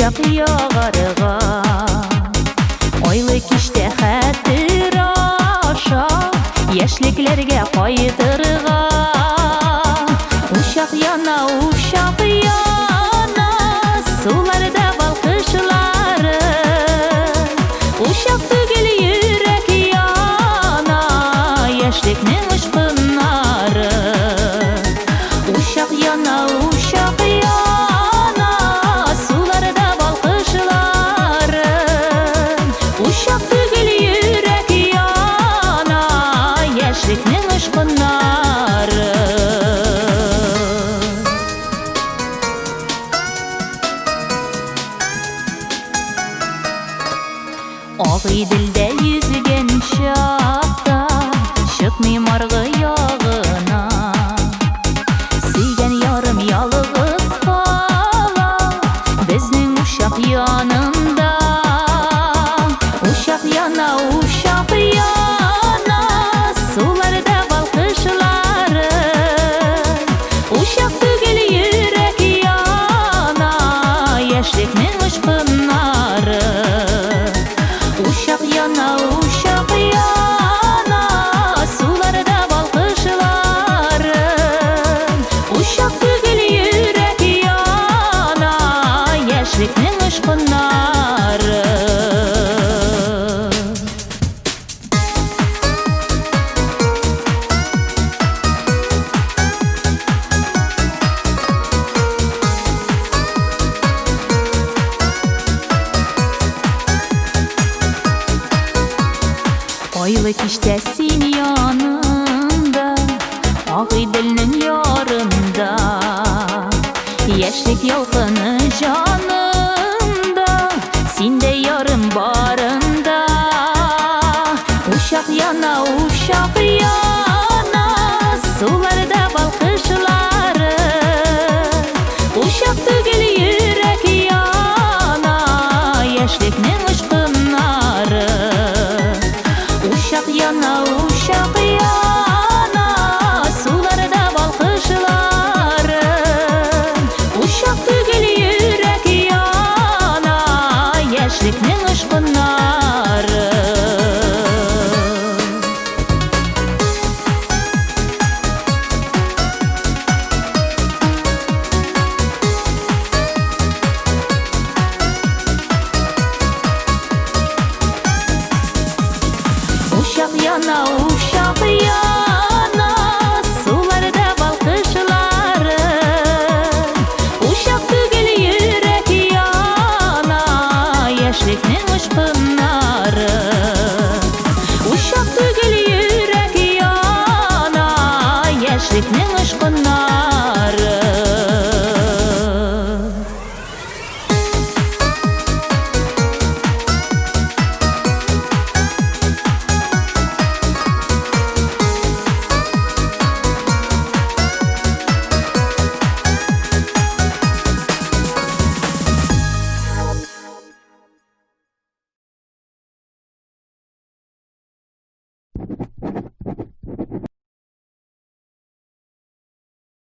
uşak yağarığa. Oylы kişte xətir aşa, yaşliklerge qaytırığa. Uşak yana, sularda balkışları. Uşak tügül yürek yana, yaşliknin ışkınları. Uşak yana, sularda balkışları. Uşak tügül yürek yana, yaşliknin ışkınları. Ağıy dilde yüzgen şakta, çıkmayım argı yağına. Suygen yarım yalğız kala, bizning uşak yanında. Uşak yana, sularda balkışları. Uşak tügül yürek yana, yaşliknin ışkınları. Uşak yana, sularda balkışları. Uşak tügül yürek yana, yaşliknin ışkınları. Oylы kişte sin yanında, ağıy dilinin yarında. Yaşlik yalqını canında, sinde yarım barında. Uşak yana, sularda balkışları. Uşak tügül yürek yana, yaşliknin ışkınları. Uşak yana, sularda balkışları. Uşak tügül yürek